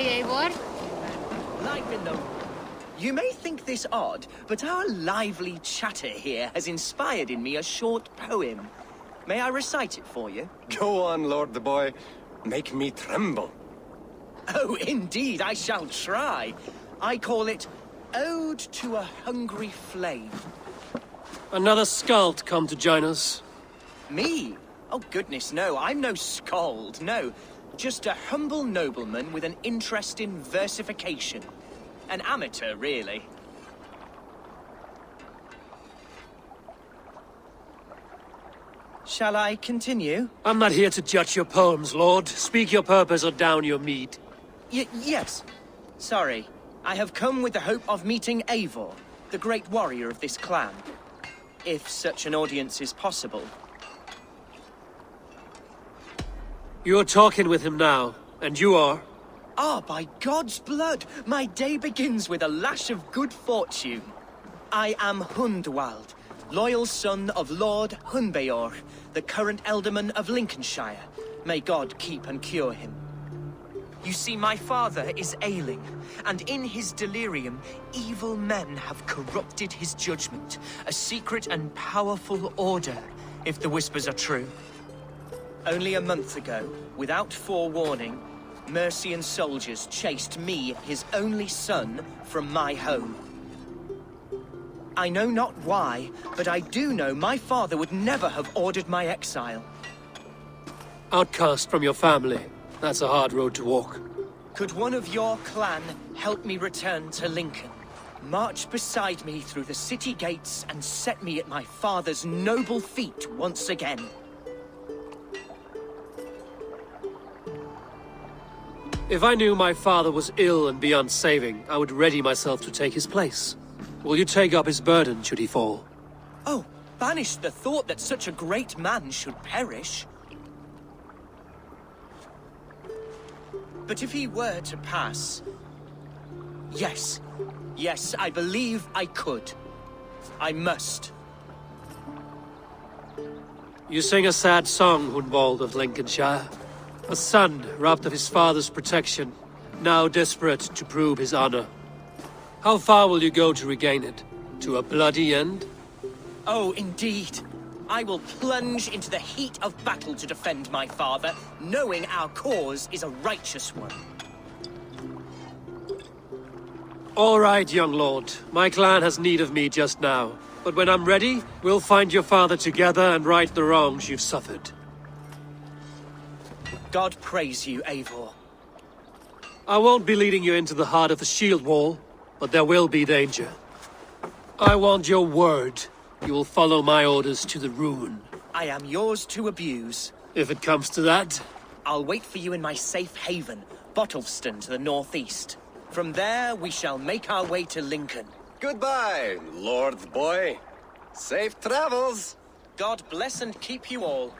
say, Eivor? Life in the... You may think this odd, but our lively chatter here has inspired in me a short poem. May I recite it for you? Go on, Lord the Boy. Make me tremble. Oh, indeed, I shall try. I call it Ode to a Hungry Flame. Another skald come to join us. Me? Oh, goodness, no. I'm no skald, no. Just a humble nobleman with an interest in versification. An amateur, really. Shall I continue? I'm not here to judge your poems, Lord. Speak your purpose or down your meat. Yes. Sorry. I have come with the hope of meeting Eivor, the great warrior of this clan. If such an audience is possible. You're talking with him now, and you are? Ah, by God's blood, my day begins with a lash of good fortune. I am Hundwald, loyal son of Lord Hunbeor, the current Elderman of Lincolnshire. May God keep and cure him. You see, my father is ailing, and in his delirium, evil men have corrupted his judgment. A secret and powerful order, if the whispers are true. Only a month ago, without forewarning, Mercian soldiers chased me, his only son, from my home. I know not why, but I do know my father would never have ordered my exile. Outcast from your family. That's a hard road to walk. Could one of your clan help me return to Lincoln? March beside me through the city gates and set me at my father's noble feet once again. If I knew my father was ill and beyond saving, I would ready myself to take his place. Will you take up his burden should he fall? Oh, banish the thought that such a great man should perish. But if he were to pass... Yes, I believe I could. I must. You sing a sad song, Hunwald of Lincolnshire. A son robbed of his father's protection, now desperate to prove his honor. How far will you go to regain it? To a bloody end? Oh, indeed. I will plunge into the heat of battle to defend my father, knowing our cause is a righteous one. All right, young lord. My clan has need of me just now. But when I'm ready, we'll find your father together and right the wrongs you've suffered. God praise you, Eivor. I won't be leading you into the heart of the shield wall, but there will be danger. I want your word. You will follow my orders to the ruin. I am yours to abuse. If it comes to that. I'll wait for you in my safe haven, Bottleston to the northeast. From there, we shall make our way to Lincoln. Goodbye, Lord the Boy. Safe travels. God bless and keep you all.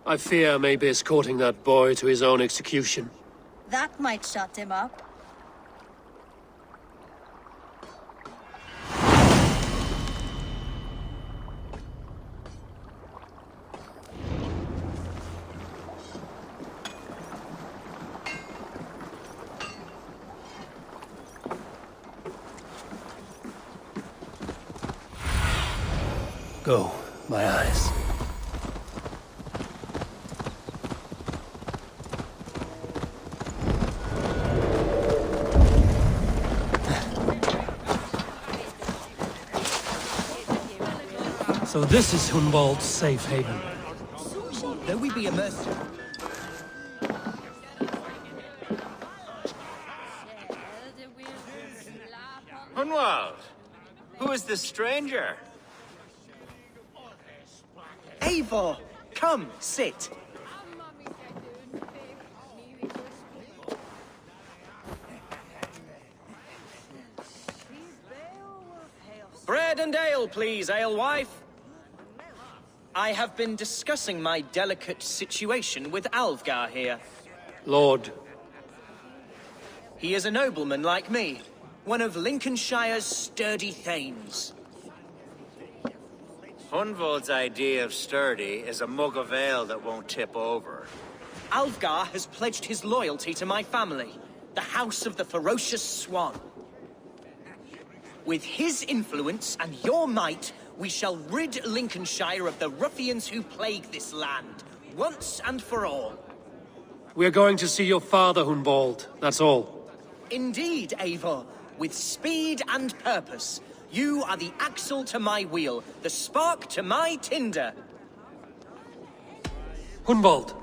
I fear I may be escorting that boy to his own execution. That might shut him up. Go, my eyes. So this is Hunwald's safe haven. Though we be immersed... Hunwald, who is this stranger? Eivor! Come, sit. Bread and ale, please, alewife. I have been discussing my delicate situation with Alvgar here. Lord. He is a nobleman like me, one of Lincolnshire's sturdy thanes. Hunwald's idea of sturdy is a mug of ale that won't tip over. Alfgar has pledged his loyalty to my family, the House of the Ferocious Swan. With his influence and your might, we shall rid Lincolnshire of the ruffians who plague this land, once and for all. We're going to see your father, Hunwald. That's all. Indeed, Eivor. With speed and purpose. You are the axle to my wheel, the spark to my tinder. Hunwald,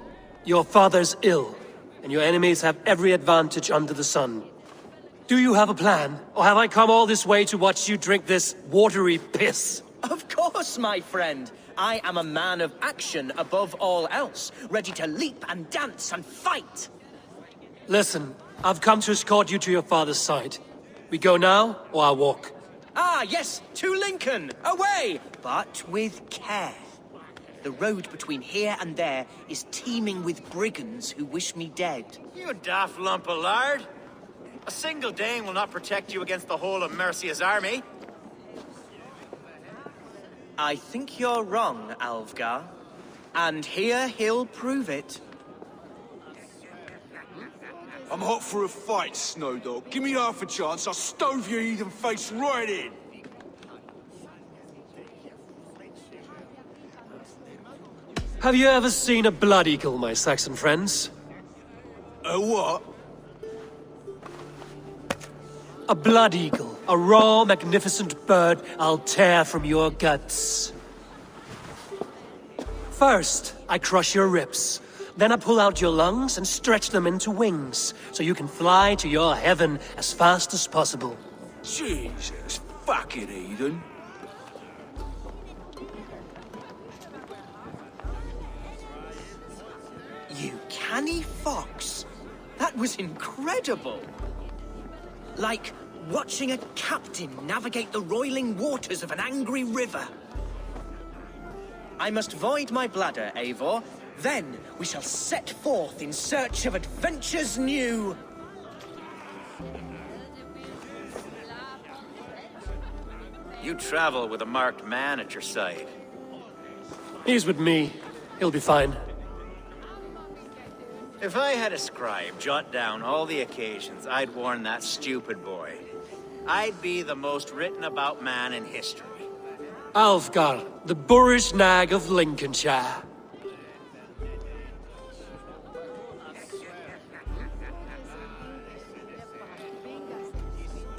your father's ill, and your enemies have every advantage under the sun. Do you have a plan, or have I come all this way to watch you drink this watery piss? Of course, my friend. I am a man of action above all else, ready to leap and dance and fight. Listen, I've come to escort you to your father's side. We go now, or I walk? Ah, yes, to Lincoln, away! But with care. The road between here and there is teeming with brigands who wish me dead. You daft lump of lard. A single Dane will not protect you against the whole of Mercia's army. I think you're wrong, Alfgar. And here he'll prove it. I'm hot for a fight, Snowdog. Give me half a chance, I'll stove your heathen face right in. Have you ever seen a blood eagle, my Saxon friends? A what? A blood eagle. A raw, magnificent bird I'll tear from your guts. First, I crush your ribs. Then I pull out your lungs and stretch them into wings, so you can fly to your heaven as fast as possible. Jesus, fucking heathen. You canny fox. That was incredible. Like watching a captain navigate the roiling waters of an angry river. I must void my bladder, Eivor. Then we shall set forth in search of adventures new. You travel with a marked man at your side. He's with me. He'll be fine. If I had a scribe jot down all the occasions I'd warn that stupid boy, I'd be the most written about man in history. Alfgar, the boorish nag of Lincolnshire.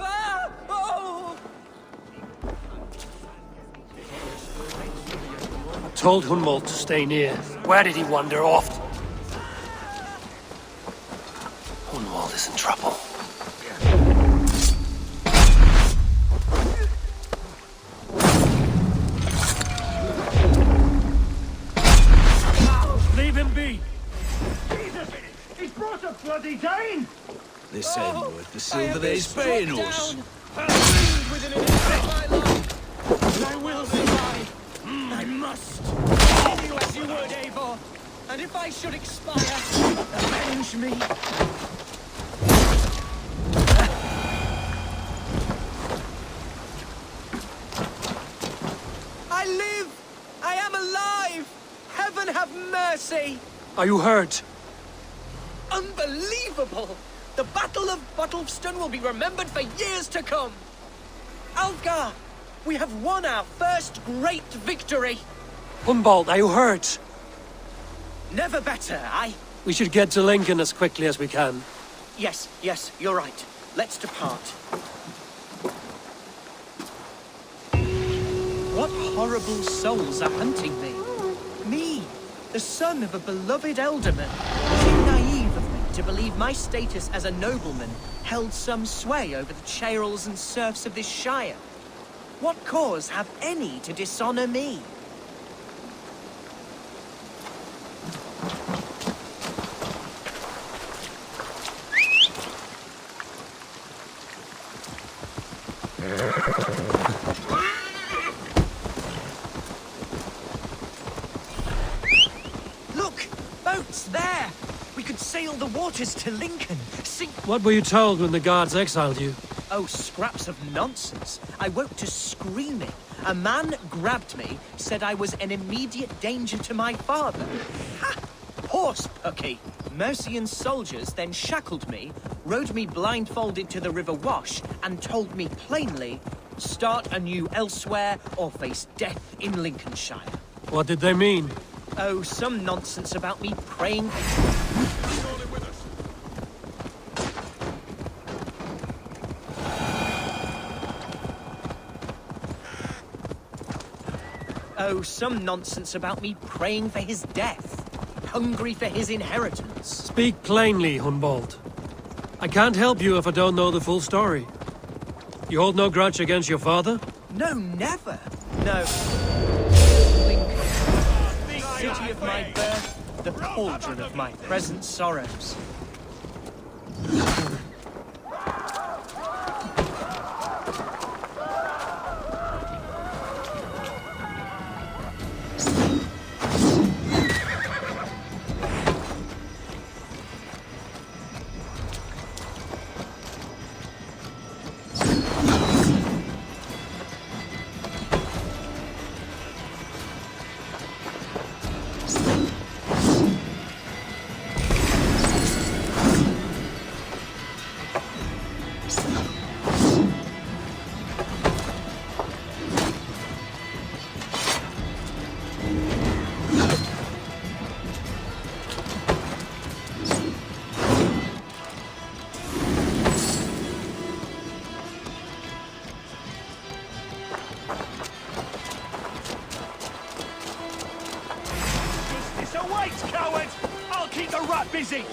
Ah! Oh! I told Hunwald to stay near. Where did he wander off? Hunwald is in trouble. Leave him be! Jesus! He's brought a bloody Dane! This ain't worth the silver that he's paying us. Within an inch of my life. And I will survive. I must. Continue as you would, Eivor. And if I should expire, avenge me. I live! I am alive! Heaven have mercy! Are you hurt? Unbelievable! The Battle of Bottleston will be remembered for years to come! Alfgar, we have won our first great victory! Hunwald, are you hurt? Never better, We should get to Lincoln as quickly as we can. Yes, you're right. Let's depart. What horrible souls are hunting me? Me, the son of a beloved elderman. Was it naive of me to believe my status as a nobleman held some sway over the churls and serfs of this shire? What cause have any to dishonor me? Look! Boats there! We could sail the waters to Lincoln. Sink... What were you told when the guards exiled you? Oh, scraps of nonsense. I woke to screaming. A man grabbed me, said I was an immediate danger to my father. Ha! Poor course, Pucky. Mercian soldiers then shackled me, rode me blindfolded to the River Wash, and told me plainly, start anew elsewhere or face death in Lincolnshire. What did they mean? Oh, some nonsense about me praying. Oh, some nonsense about me praying for his death, hungry for his inheritance. Speak plainly, Hunwald. I can't help you if I don't know the full story. You hold no grudge against your father? No, never. No. Lincoln, the city of my birth, the cauldron of my present sorrows. Wait, coward! I'll keep the rat busy!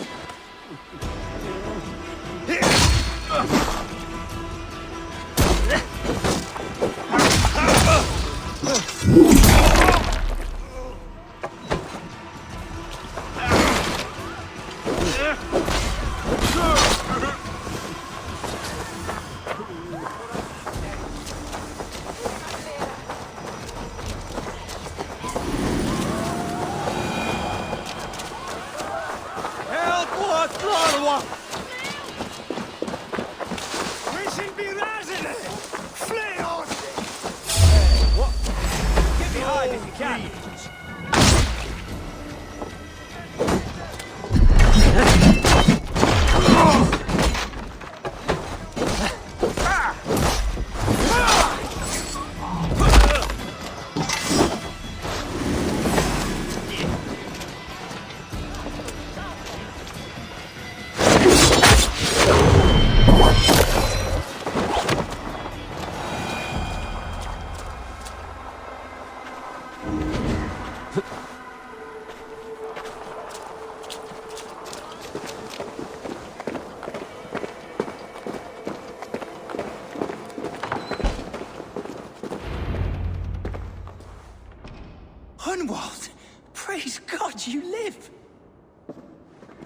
Hunwald! Praise God you live!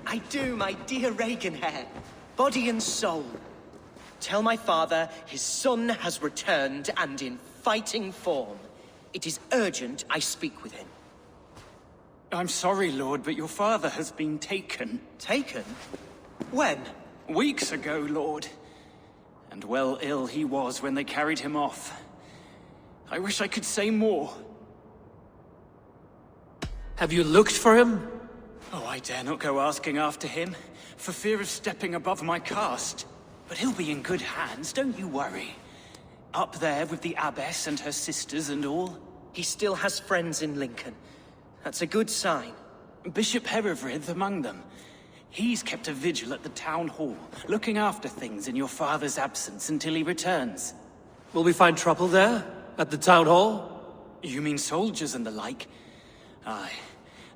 I do, my dear Reaganhair. Body and soul. Tell my father his son has returned and in fighting form. It is urgent I speak with him. I'm sorry, Lord, but your father has been taken. Taken? When? Weeks ago, Lord. And well ill he was when they carried him off. I wish I could say more. Have you looked for him? Oh, I dare not go asking after him, for fear of stepping above my caste. But he'll be in good hands, don't you worry. Up there with the abbess and her sisters and all. He still has friends in Lincoln. That's a good sign. Bishop Herewrith among them. He's kept a vigil at the town hall, looking after things in your father's absence until he returns. Will we find trouble there? At the town hall? You mean soldiers and the like? Aye.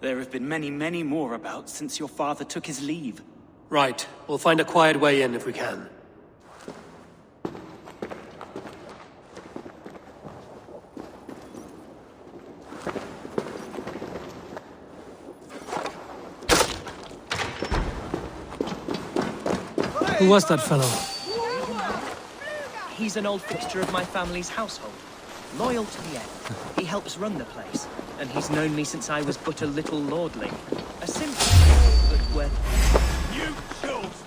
There have been many, many more about since your father took his leave. Right. We'll find a quiet way in if we can. Who was that fellow? He's an old fixture of my family's household. Loyal to the end. He helps run the place, and he's known me since I was but a little lordling. A simple but worth. You chose!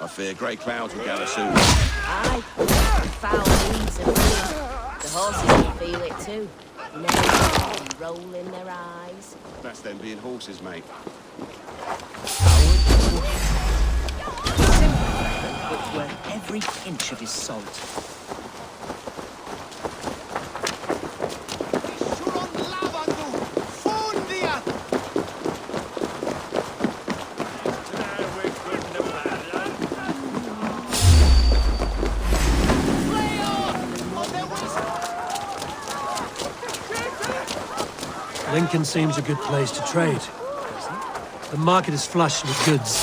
fear grey clouds will gather soon. Aye, foul weeds and rain. The horses will feel it too. Neighing and rolling their eyes. That's them being horses, mate. But worth every inch of his salt. Lincoln seems a good place to trade. The market is flush with goods.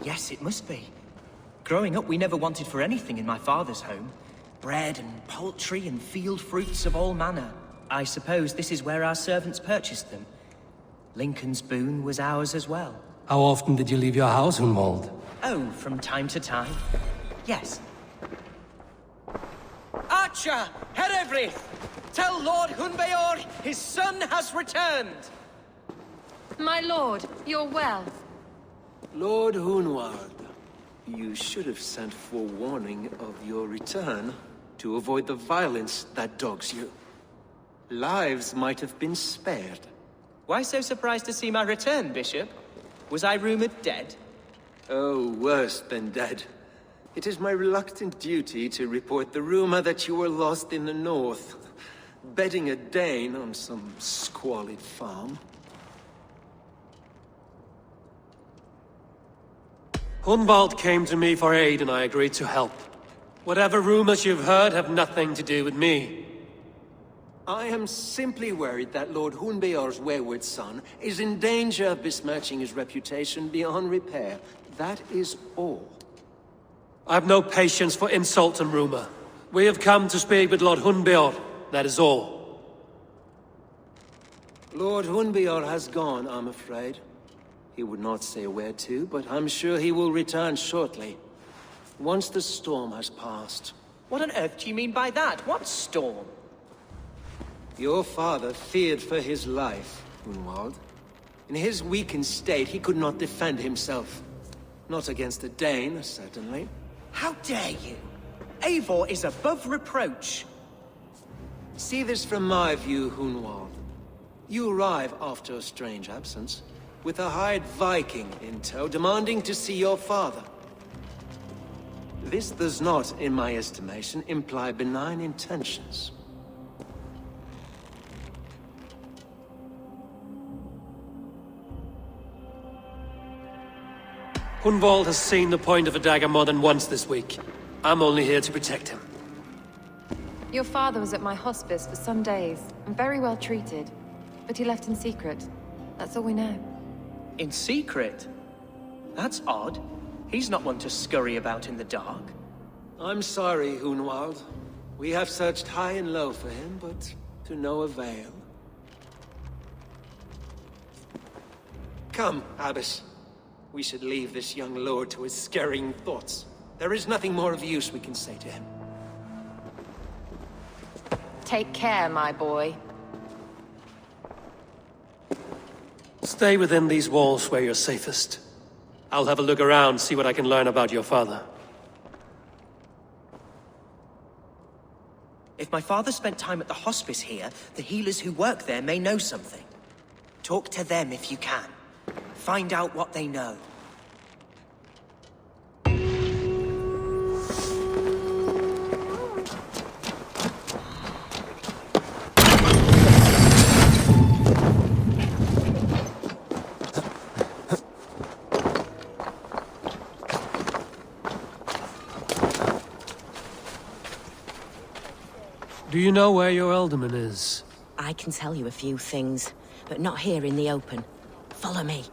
Yes, it must be. Growing up, we never wanted for anything in my father's home. Bread and poultry and field fruits of all manner. I suppose this is where our servants purchased them. Lincoln's boon was ours as well. How often did you leave your house, Hunwald? Oh, from time to time. Yes. Archer, Herevri! Tell Lord Hunbeor his son has returned! My lord, you're well. Lord Hunwald, you should have sent forewarning of your return to avoid the violence that dogs you. Lives might have been spared. Why so surprised to see my return, Bishop? Was I rumored dead? Oh, worse than dead. It is my reluctant duty to report the rumor that you were lost in the north, bedding a Dane on some squalid farm. Hunwald came to me for aid and I agreed to help. Whatever rumors you've heard have nothing to do with me. I am simply worried that Lord Hunbeor's wayward son is in danger of besmirching his reputation beyond repair. That is all. I have no patience for insult and rumor. We have come to speak with Lord Hunbeor, that is all. Lord Hunbeor has gone, I'm afraid. He would not say where to, but I'm sure he will return shortly. Once the storm has passed. What on earth do you mean by that? What storm? Your father feared for his life, Hunwald. In his weakened state, he could not defend himself. Not against a Dane, certainly. How dare you? Eivor is above reproach. See this from my view, Hunwald. You arrive after a strange absence, with a hired Viking in tow, demanding to see your father. This does not, in my estimation, imply benign intentions. Hunwald has seen the point of a dagger more than once this week. I'm only here to protect him. Your father was at my hospice for some days, and very well treated. But he left in secret. That's all we know. In secret? That's odd. He's not one to scurry about in the dark. I'm sorry, Hunwald. We have searched high and low for him, but to no avail. Come, Abbess. We should leave this young lord to his scurrying thoughts. There is nothing more of use we can say to him. Take care, my boy. Stay within these walls where you're safest. I'll have a look around, see what I can learn about your father. If my father spent time at the hospice here, the healers who work there may know something. Talk to them if you can. Find out what they know. Do you know where your alderman is? I can tell you a few things, but not here in the open. Follow me.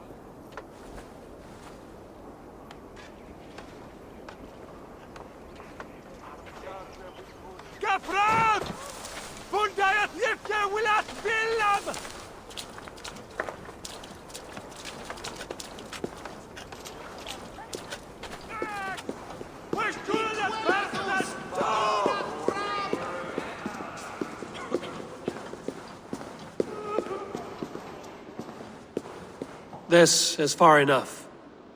كفرات! بنداية يبكي ولا تبلم! وش كل الفرس This is far enough.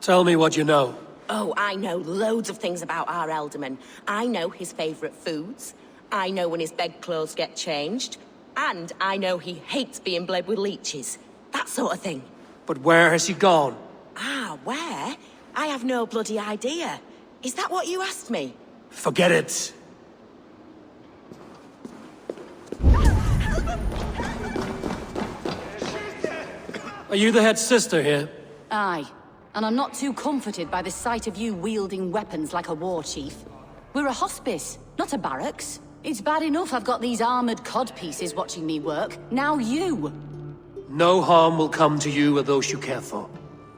Tell me what you know. Oh, I know loads of things about our alderman. I know his favourite foods. I know when his bedclothes get changed. And I know he hates being bled with leeches. That sort of thing. But where has he gone? Ah, where? I have no bloody idea. Is that what you asked me? Forget it. Are you the head sister here? Aye. And I'm not too comforted by the sight of you wielding weapons like a war chief. We're a hospice, not a barracks. It's bad enough I've got these armored codpieces watching me work. Now you! No harm will come to you or those you care for.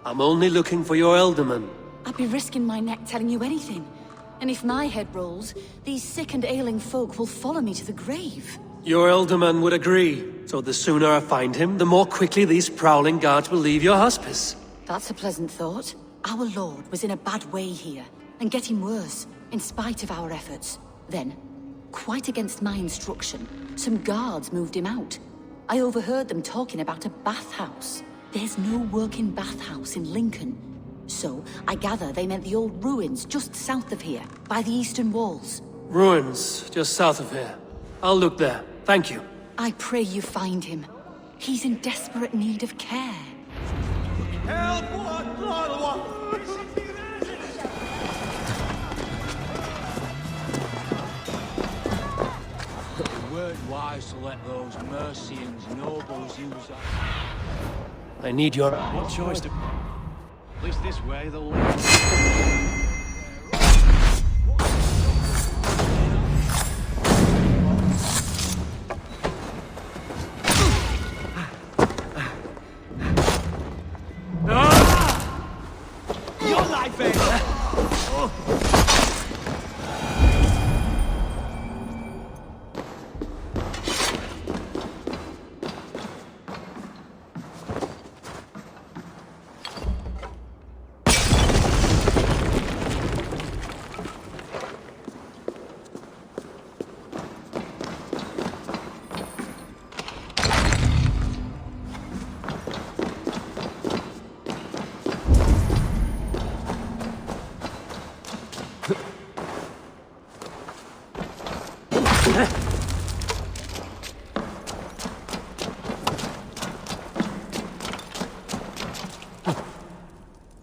I'm only looking for your alderman. I'd be risking my neck telling you anything. And if my head rolls, these sick and ailing folk will follow me to the grave. Your alderman would agree. So the sooner I find him, the more quickly these prowling guards will leave your hospice. That's a pleasant thought. Our lord was in a bad way here, and getting worse, in spite of our efforts. Then, quite against my instruction, some guards moved him out. I overheard them talking about a bathhouse. There's no working bathhouse in Lincoln. So, I gather they meant the old ruins just south of here, by the eastern walls. Ruins, just south of here. I'll look there. Thank you. I pray you find him. He's in desperate need of care. Help! What? It weren't wise to let those Mercians nobles use us. I need your... What choice to... At least this way they'll leave. Your life,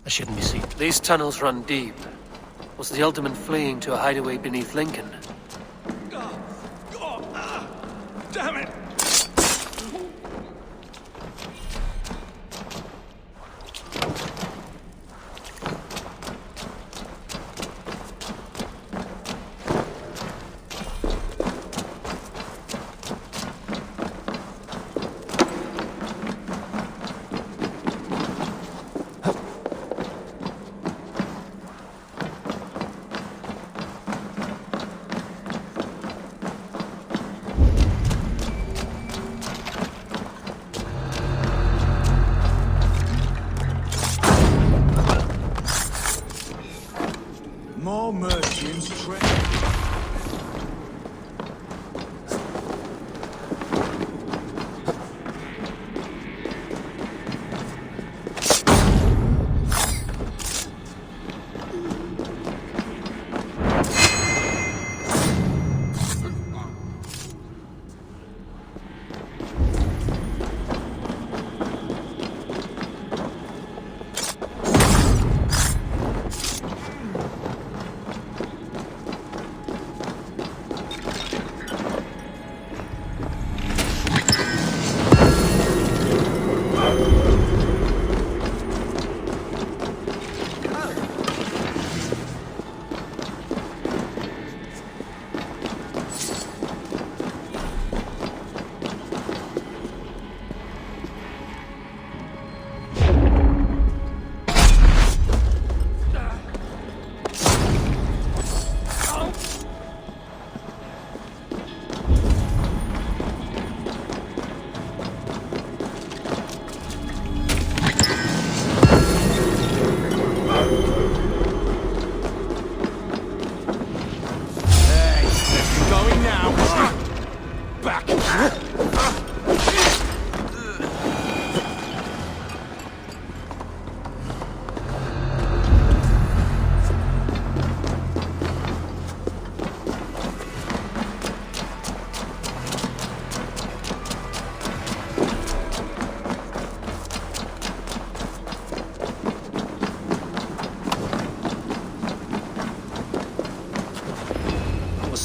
I shouldn't be seen. These tunnels run deep. Was the alderman fleeing to a hideaway beneath Lincoln? damn it!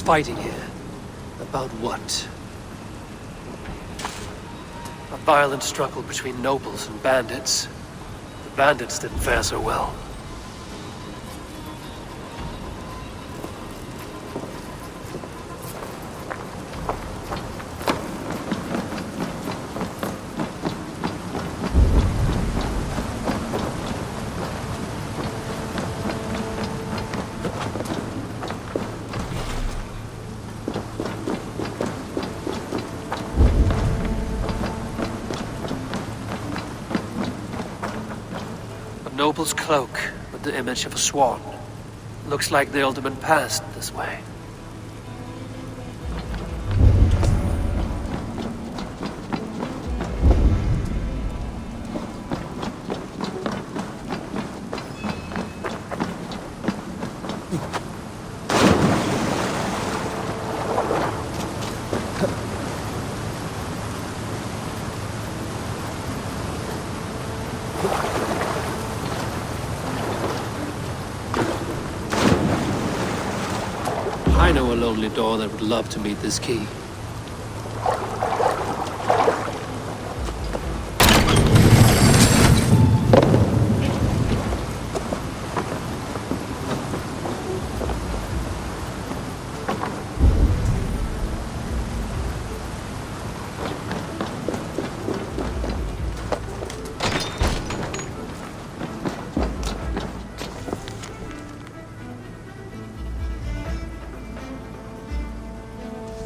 fighting here. About what? A violent struggle between nobles and bandits. The bandits didn't fare so well. Noble's cloak with the image of a swan. Looks like the alderman passed this way. I know a lonely door that would love to meet this key.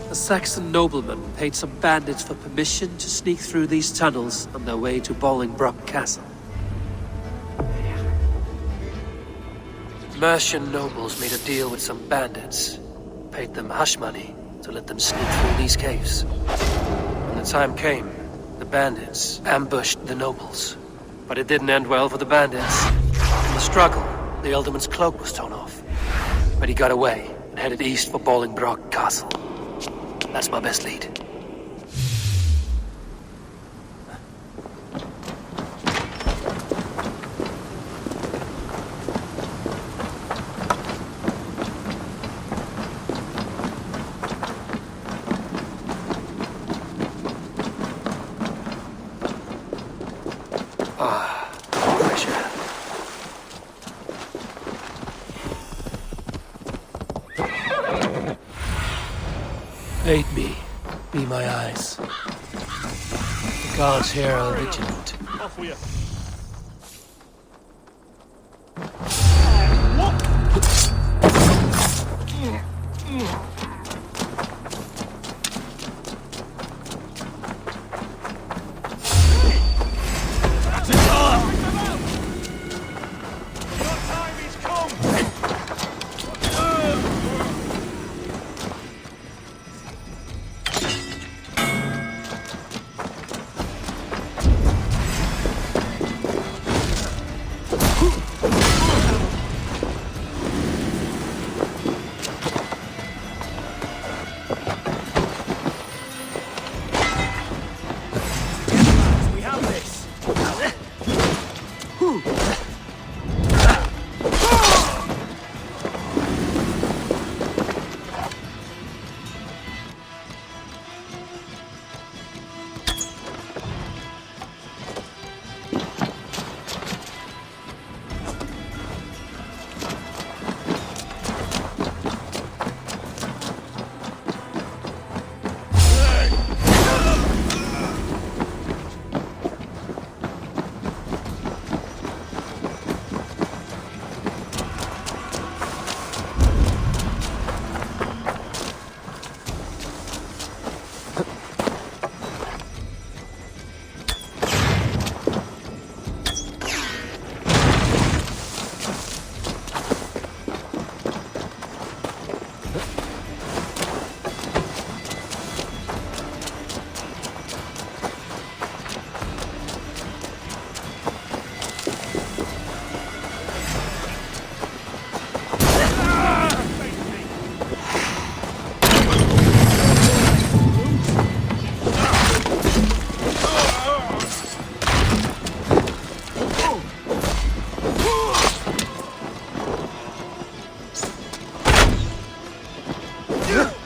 A Saxon nobleman paid some bandits for permission to sneak through these tunnels on their way to Bolingbroke Castle. Mercian nobles made a deal with some bandits, paid them hush money to let them sneak through these caves. When the time came, the bandits ambushed the nobles. But it didn't end well for the bandits. In the struggle, the Alderman's cloak was torn off. But he got away and headed east for Bolingbroke Castle. That's my best lead. Fresh air. Aid me. Be my eyes. The gods here are vigilant. Off with you. Yeah.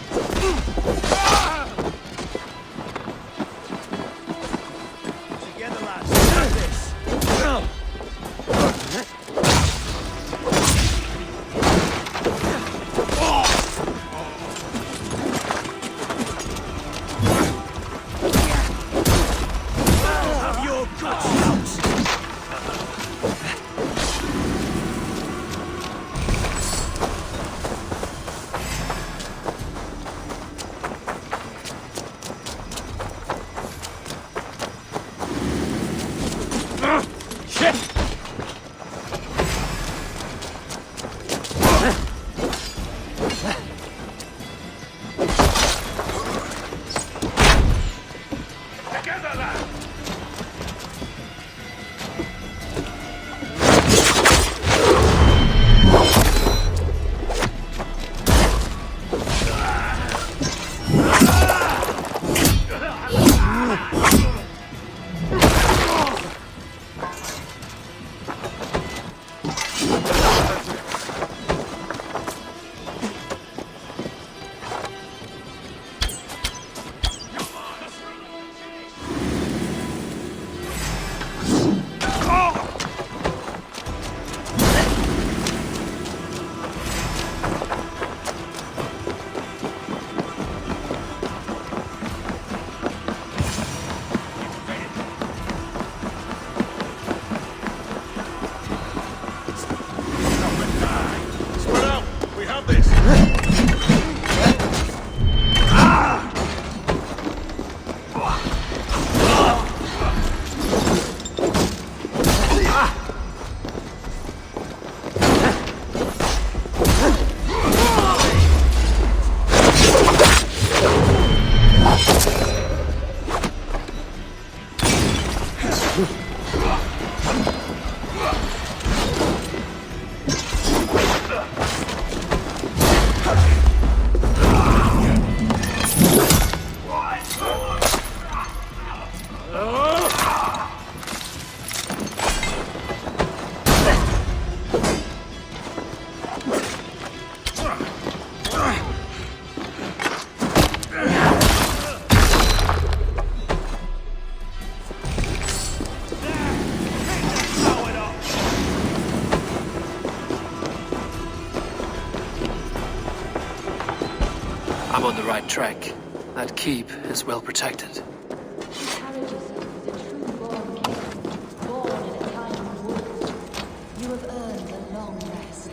right track. That keep is well protected. Carriage yourself as a true-born king, born in a time of wars. You have earned a long rest.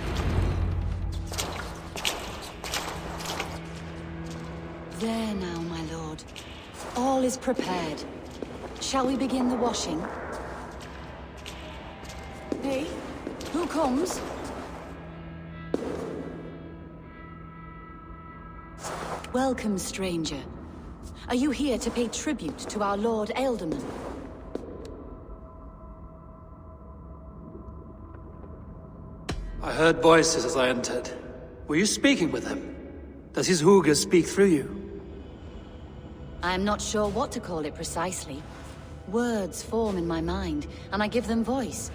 There now, my lord. All is prepared. Shall we begin the washing? Hey, who comes? Welcome, stranger. Are you here to pay tribute to our Lord Ealdorman? I heard voices as I entered. Were you speaking with him? Does his hooga speak through you? I am not sure what to call it precisely. Words form in my mind, and I give them voice.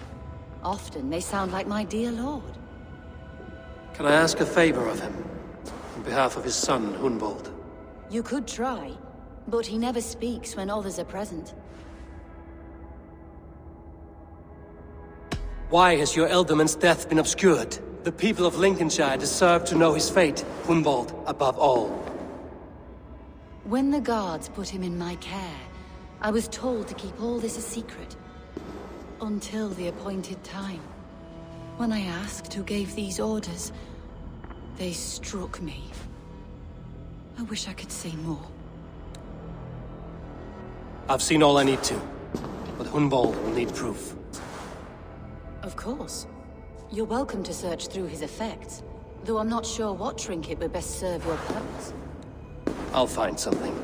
Often they sound like my dear lord. Can I ask a favor of him? On behalf of his son, Hunwald. You could try, but he never speaks when others are present. Why has your Ealdorman's death been obscured? The people of Lincolnshire deserve to know his fate, Hunwald above all. When the guards put him in my care, I was told to keep all this a secret. Until the appointed time. When I asked who gave these orders, they struck me. I wish I could say more. I've seen all I need to, but Hunwald will need proof. Of course. You're welcome to search through his effects, though I'm not sure what trinket would best serve your purpose. I'll find something.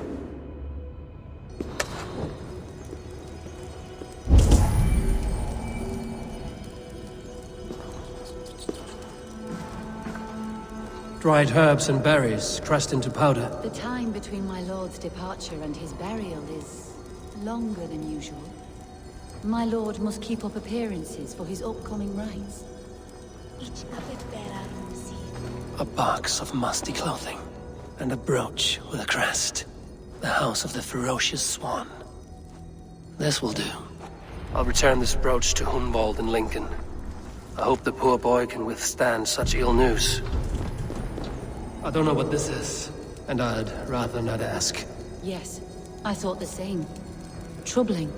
Dried herbs and berries pressed into powder. The time between my lord's departure and his burial is longer than usual. My lord must keep up appearances for his upcoming rites. A box of musty clothing, and a brooch with a crest. The house of the ferocious swan. This will do. I'll return this brooch to Hunwald in Lincoln. I hope the poor boy can withstand such ill news. I don't know what this is, and I'd rather not ask. Yes, I thought the same. Troubling.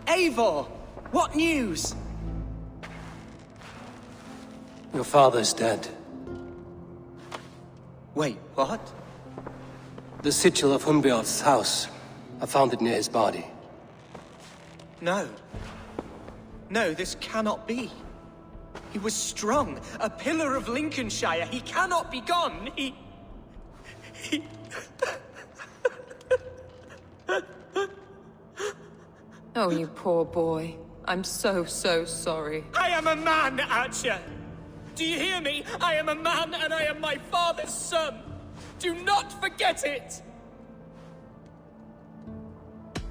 Eivor! What news? Your father's dead. Wait, what? The sigil of Hunbeorth's house. I found it near his body. No. No, this cannot be. He was strong, a pillar of Lincolnshire. He cannot be gone. He... Oh, you poor boy. I'm so sorry. I am a man, Archer! Do you hear me? I am a man and I am my father's son! Do not forget it!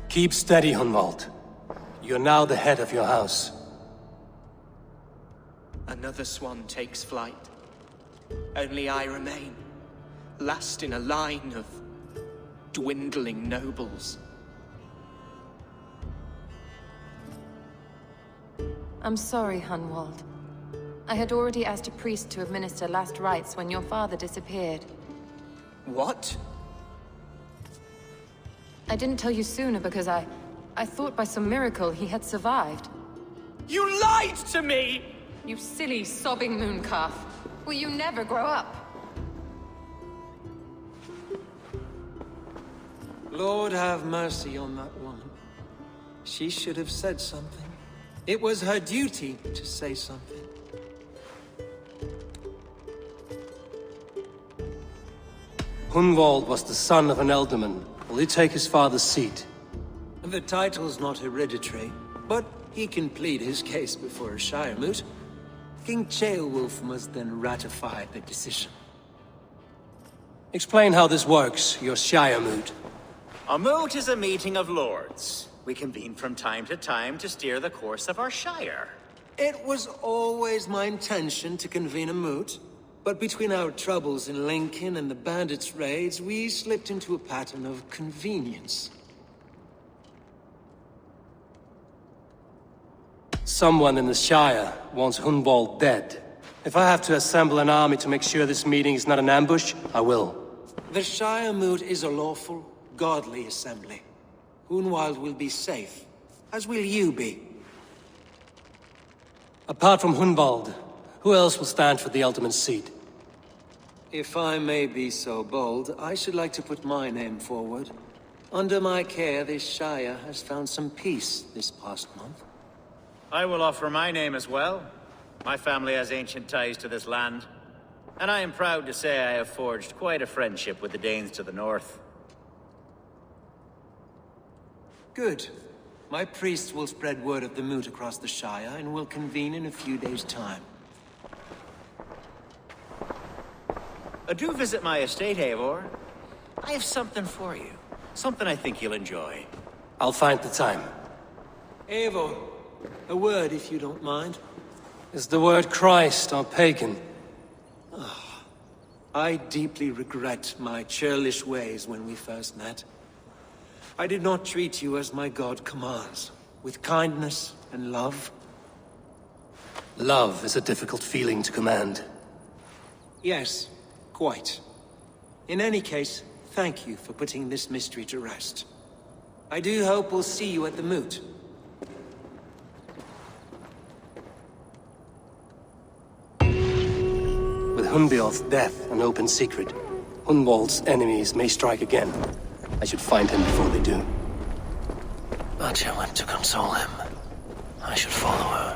Keep steady, Hunwald. You're now the head of your house. Another swan takes flight. Only I remain, last in a line of dwindling nobles. I'm sorry, Hunwald. I had already asked a priest to administer last rites when your father disappeared. What? I didn't tell you sooner because I thought by some miracle he had survived. You lied to me! You silly, sobbing mooncalf. Will you never grow up? Lord have mercy on that woman. She should have said something. It was her duty to say something. Hunwald was the son of an Ealdorman. Will he take his father's seat? The title's not hereditary, but he can plead his case before a Shire moot. King Ceolwulf must then ratify the decision. Explain how this works, your Shire moot. A moot is a meeting of lords. We convene from time to time to steer the course of our Shire. It was always my intention to convene a moot, but between our troubles in Lincoln and the bandits' raids, we slipped into a pattern of convenience. Someone in the Shire wants Hunwald dead. If I have to assemble an army to make sure this meeting is not an ambush, I will. The Shire Moot is a lawful, godly assembly. Hunwald will be safe, as will you be. Apart from Hunwald, who else will stand for the ultimate seat? If I may be so bold, I should like to put my name forward. Under my care, this Shire has found some peace this past month. I will offer my name as well. My family has ancient ties to this land. And I am proud to say I have forged quite a friendship with the Danes to the north. Good. My priests will spread word of the moot across the Shire and will convene in a few days' time. Do visit my estate, Eivor. I have something for you. Something I think you'll enjoy. I'll find the time. Eivor, a word if you don't mind. Is the word Christ or pagan? I deeply regret my churlish ways when we first met. I did not treat you as my god commands, with kindness and love. Love is a difficult feeling to command. Yes, quite. In any case, thank you for putting this mystery to rest. I do hope we'll see you at the moot. With Hunbeorth's death an open secret, Hunwald's enemies may strike again. I should find him before they do. Batya went to console him. I should follow her.